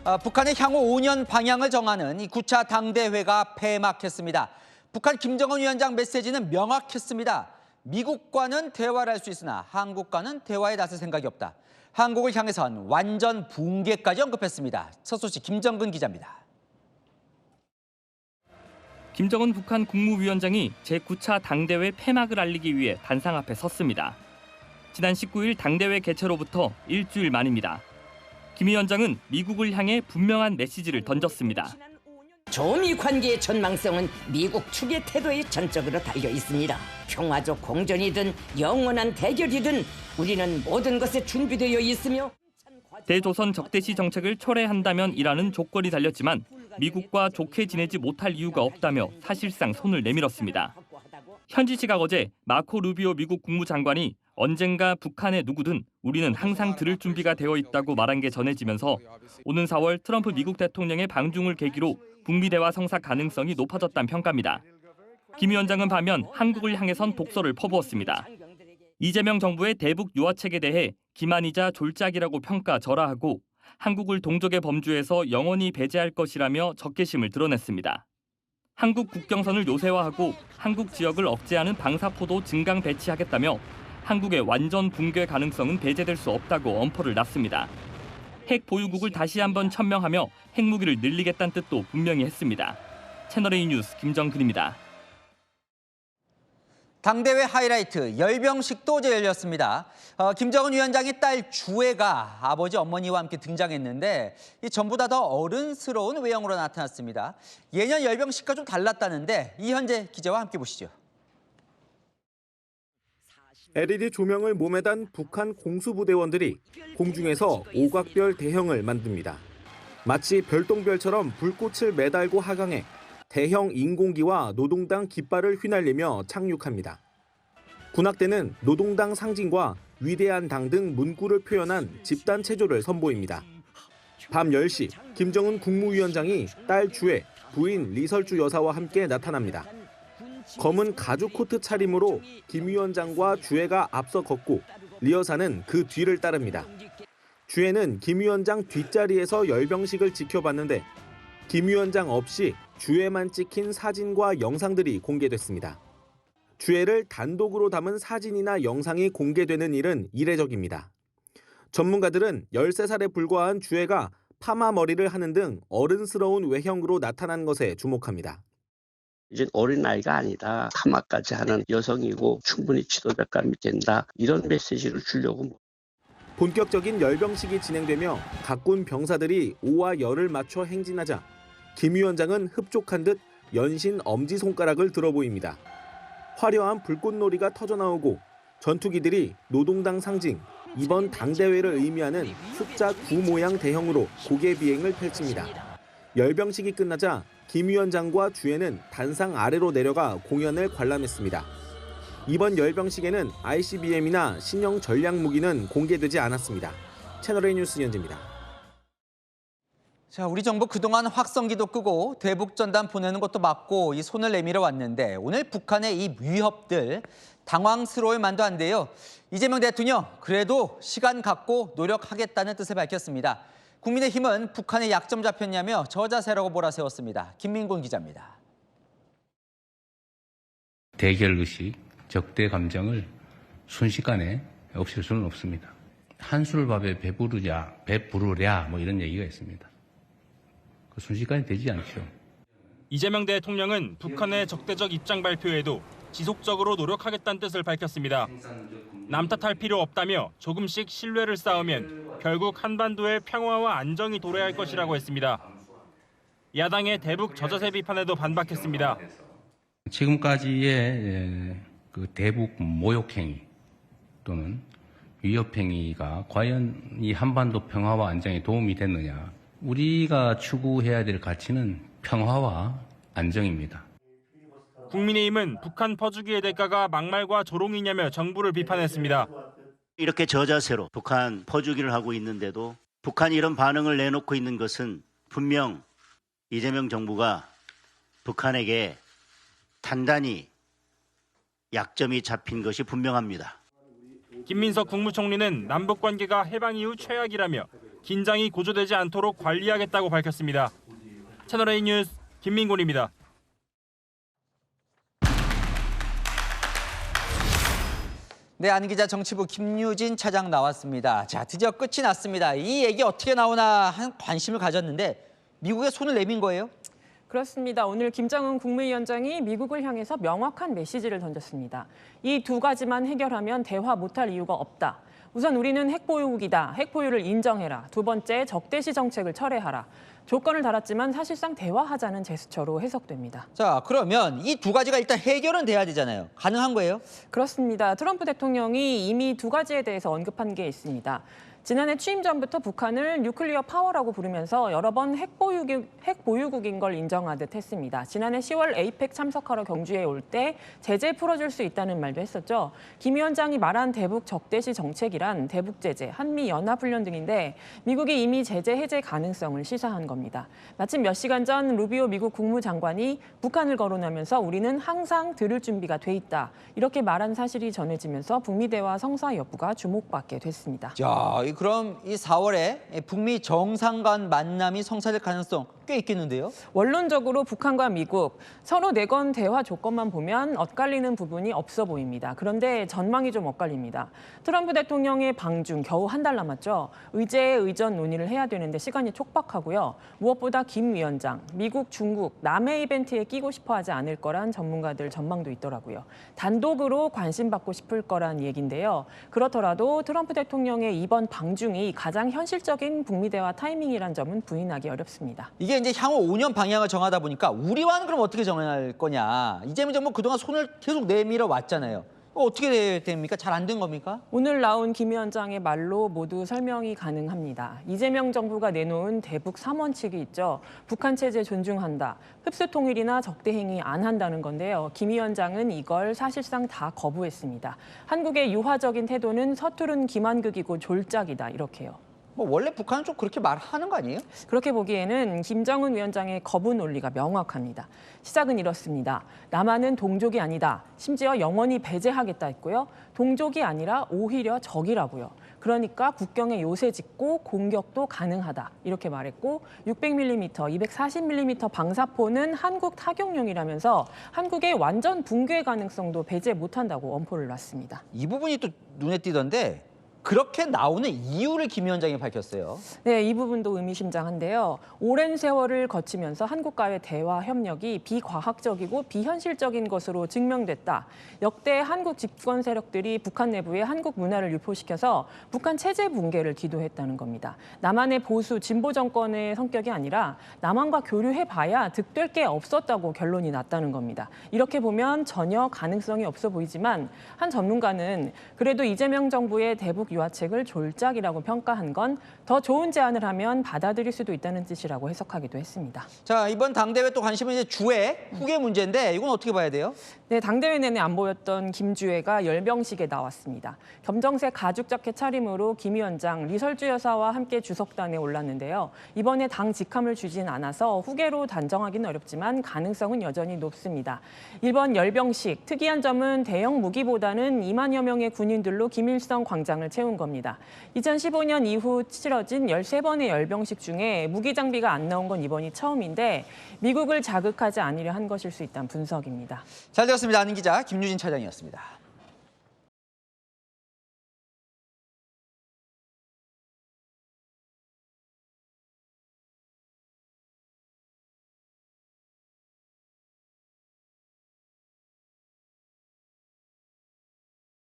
북한의 향후 5년 방향을 정하는 이 9차 당대회가 폐막했습니다. 북한 김정은 위원장 메시지는 명확했습니다. 미국과는 대화를 할 수 있으나 한국과는 대화에 나설 생각이 없다. 한국을 향해선 완전 붕괴까지 언급했습니다. 첫 소식 김정근 기자입니다. 김정은 북한 국무위원장이 제9차 당대회 폐막을 알리기 위해 단상 앞에 섰습니다. 지난 19일 당대회 개최로부터 일주일 만입니다. 김 위원장은 미국을 향해 분명한 메시지를 던졌습니다. 조미 관계의 전망성은 미국 측의 태도에 전적으로 달려 있습니다. 평화적 공존이든 영원한 대결이든 우리는 모든 것에 준비되어 있으며 대조선 적대시 정책을 철회한다면이라는 조건이 달렸지만 미국과 좋게 지내지 못할 이유가 없다며 사실상 손을 내밀었습니다. 현지 시각 어제 마코 루비오 미국 국무장관이 언젠가 북한의 누구든 우리는 항상 들을 준비가 되어 있다고 말한 게 전해지면서 오는 4월 트럼프 미국 대통령의 방중을 계기로 북미 대화 성사 가능성이 높아졌다는 평가입니다. 김 위원장은 반면 한국을 향해선 독서를 퍼부었습니다. 이재명 정부의 대북 유화책에 대해 기만이자 졸작이라고 평가절하하고 한국을 동족의 범주에서 영원히 배제할 것이라며 적개심을 드러냈습니다. 한국 국경선을 요새화하고 한국 지역을 억제하는 방사포도 증강 배치하겠다며 한국의 완전 붕괴 가능성은 배제될 수 없다고 엄포를 놨습니다. 핵 보유국을 다시 한번 천명하며 핵무기를 늘리겠다는 뜻도 분명히 했습니다. 채널A 뉴스 김정근입니다. 당대회 하이라이트 열병식도 어제 열렸습니다. 김정은 위원장의 딸 주애가 아버지 어머니와 함께 등장했는데 전부 다 더 어른스러운 외형으로 나타났습니다. 예년 열병식과 좀 달랐다는데 이현재 기자와 함께 보시죠. LED 조명을 몸에 단 북한 공수부대원들이 공중에서 오각별 대형을 만듭니다. 마치 별똥별처럼 불꽃을 매달고 하강해 대형 인공기와 노동당 깃발을 휘날리며 착륙합니다. 군악대는 노동당 상징과 위대한 당 등 문구를 표현한 집단 체조를 선보입니다. 밤 10시 김정은 국무위원장이 딸 주애, 부인 리설주 여사와 함께 나타납니다. 검은 가죽 코트 차림으로 김 위원장과 주애가 앞서 걷고 리 여사는 그 뒤를 따릅니다. 주애는 김 위원장 뒷자리에서 열병식을 지켜봤는데 김 위원장 없이 주애만 찍힌 사진과 영상들이 공개됐습니다. 주애를 단독으로 담은 사진이나 영상이 공개되는 일은 이례적입니다. 전문가들은 13살에 불과한 주애가 파마 머리를 하는 등 어른스러운 외형으로 나타난 것에 주목합니다. 이제 어린아이가 아니다. 파마까지 하는 여성이고 충분히 지도자감이 된다. 이런 메시지를 주려고. 본격적인 열병식이 진행되며 각군 병사들이 오와 열을 맞춰 행진하자 김 위원장은 흡족한 듯 연신 엄지손가락을 들어 보입니다. 화려한 불꽃놀이가 터져나오고 전투기들이 노동당 상징, 이번 당대회를 의미하는 숫자 9 모양 대형으로 고개 비행을 펼칩니다. 열병식이 끝나자 김 위원장과 주애는 단상 아래로 내려가 공연을 관람했습니다. 이번 열병식에는 ICBM이나 신형 전략무기는 공개되지 않았습니다. 채널A 뉴스 이현재입니다. 자, 우리 정부 그동안 확성기도 끄고 대북전단 보내는 것도 막고 이 손을 내밀어 왔는데 오늘 북한의 이 위협들 당황스러울 만도 한데요. 이재명 대통령 그래도 시간 갖고 노력하겠다는 뜻을 밝혔습니다. 국민의힘은 북한의 약점 잡혔냐며 저자세라고 몰아세웠습니다. 김민곤 기자입니다. 대결의식, 적대 감정을 순식간에 없앨 수는 없습니다. 한술밥에 배부르랴 뭐 이런 얘기가 있습니다. 그 순식간에 되지 않죠. 이재명 대통령은 북한의 적대적 입장 발표에도 지속적으로 노력하겠다는 뜻을 밝혔습니다. 남 탓할 필요 없다며 조금씩 신뢰를 쌓으면 결국 한반도의 평화와 안정이 도래할 것이라고 했습니다. 야당의 대북 저자세 비판에도 반박했습니다. 지금까지의 그 대북 모욕행위 또는 위협행위가 과연 이 한반도 평화와 안정에 도움이 됐느냐. 우리가 추구해야 될 가치는 평화와 안정입니다. 국민의힘은 북한 퍼주기의 대가가 막말과 조롱이냐며 정부를 비판했습니다. 이렇게 저자세로 북한 퍼주기를 하고 있는데도 북한이 이런 반응을 내놓고 있는 것은 분명 이재명 정부가 북한에게 단단히 약점이 잡힌 것이 분명합니다. 김민석 국무총리는 남북관계가 해방 이후 최악이라며 긴장이 고조되지 않도록 관리하겠다고 밝혔습니다. 채널A 뉴스 김민곤입니다. 네, 안 기자 정치부 김유진 차장 나왔습니다. 자, 드디어 끝이 났습니다. 이 얘기 어떻게 나오나 한 관심을 가졌는데 미국에 손을 내민 거예요? 그렇습니다. 오늘 김정은 국무위원장이 미국을 향해서 명확한 메시지를 던졌습니다. 이 두 가지만 해결하면 대화 못할 이유가 없다. 우선 우리는 핵보유국이다. 핵보유를 인정해라. 두 번째, 적대시 정책을 철회하라. 조건을 달았지만 사실상 대화하자는 제스처로 해석됩니다. 자, 그러면 이 두 가지가 일단 해결은 돼야 되잖아요. 가능한 거예요? 그렇습니다. 트럼프 대통령이 이미 두 가지에 대해서 언급한 게 있습니다. 지난해 취임 전부터 북한을 뉴클리어 파워라고 부르면서 여러 번 핵보유국인 걸 인정하듯 했습니다. 지난해 10월 에이펙 참석하러 경주에 올 때 제재 풀어줄 수 있다는 말도 했었죠. 김 위원장이 말한 대북 적대시 정책이란 대북 제재, 한미 연합훈련 등인데 미국이 이미 제재 해제 가능성을 시사한 겁니다. 마침 몇 시간 전 루비오 미국 국무장관이 북한을 거론하면서 우리는 항상 들을 준비가 돼 있다. 이렇게 말한 사실이 전해지면서 북미 대화 성사 여부가 주목받게 됐습니다. 자, 그럼 이 4월에 북미 정상 간 만남이 성사될 가능성 꽤 있겠는데요? 원론적으로 북한과 미국 서로 내건 대화 조건만 보면 엇갈리는 부분이 없어 보입니다. 그런데 전망이 좀 엇갈립니다. 트럼프 대통령의 방중 겨우 한 달 남았죠. 의제에 의전 논의를 해야 되는데 시간이 촉박하고요. 무엇보다 김 위원장, 미국, 중국, 남해 이벤트에 끼고 싶어 하지 않을 거란 전문가들 전망도 있더라고요. 단독으로 관심받고 싶을 거란 얘기인데요. 그렇더라도 트럼프 대통령의 이번 방중이 가장 현실적인 북미 대화 타이밍이란 점은 부인하기 어렵습니다. 이게 이제 향후 5년 방향을 정하다 보니까 우리와는 그럼 어떻게 정할 거냐. 이재명 정부 그동안 손을 계속 내밀어 왔잖아요. 어떻게 됩니까? 잘 안 된 겁니까? 오늘 나온 김 위원장의 말로 모두 설명이 가능합니다. 이재명 정부가 내놓은 대북 3원칙이 있죠. 북한 체제 존중한다. 흡수 통일이나 적대 행위 안 한다는 건데요. 김 위원장은 이걸 사실상 다 거부했습니다. 한국의 유화적인 태도는 서투른 기만극이고 졸작이다. 이렇게요. 뭐 원래 북한은 좀 그렇게 말하는 거 아니에요? 그렇게 보기에는 김정은 위원장의 거부 논리가 명확합니다. 시작은 이렇습니다. 남한은 동족이 아니다. 심지어 영원히 배제하겠다 했고요. 동족이 아니라 오히려 적이라고요. 그러니까 국경에 요새 짓고 공격도 가능하다. 이렇게 말했고 600mm, 240mm 방사포는 한국 타격용이라면서 한국의 완전 붕괴 가능성도 배제 못한다고 엄포를 놨습니다. 이 부분이 또 눈에 띄던데 그렇게 나오는 이유를 김 위원장이 밝혔어요. 네, 이 부분도 의미심장한데요. 오랜 세월을 거치면서 한국과의 대화 협력이 비과학적이고 비현실적인 것으로 증명됐다. 역대 한국 집권 세력들이 북한 내부에 한국 문화를 유포시켜서 북한 체제 붕괴를 기도했다는 겁니다. 남한의 보수 진보 정권의 성격이 아니라 남한과 교류해봐야 득될 게 없었다고 결론이 났다는 겁니다. 이렇게 보면 전혀 가능성이 없어 보이지만 한 전문가는 그래도 이재명 정부의 대북 유화책을 졸작이라고 평가한 건 더 좋은 제안을 하면 받아들일 수도 있다는 뜻이라고 해석하기도 했습니다. 자, 이번 당대회 또 관심은 이제 주회, 후계 문제인데 이건 어떻게 봐야 돼요? 네, 당대회 내내 안 보였던 김주애가 열병식에 나왔습니다. 검정색 가죽 자켓 차림으로 김 위원장, 리설주 여사와 함께 주석단에 올랐는데요. 이번에 당 직함을 주진 않아서 후계로 단정하기는 어렵지만 가능성은 여전히 높습니다. 이번 열병식, 특이한 점은 대형 무기보다는 2만여 명의 군인들로 김일성 광장을 채운 겁니다. 2015년 이후 치러진 13번의 열병식 중에 무기 장비가 안 나온 건 이번이 처음인데 미국을 자극하지 않으려 한 것일 수 있다는 분석입니다. 잘 들었습니다. 아는 기자 김유진 차장이었습니다.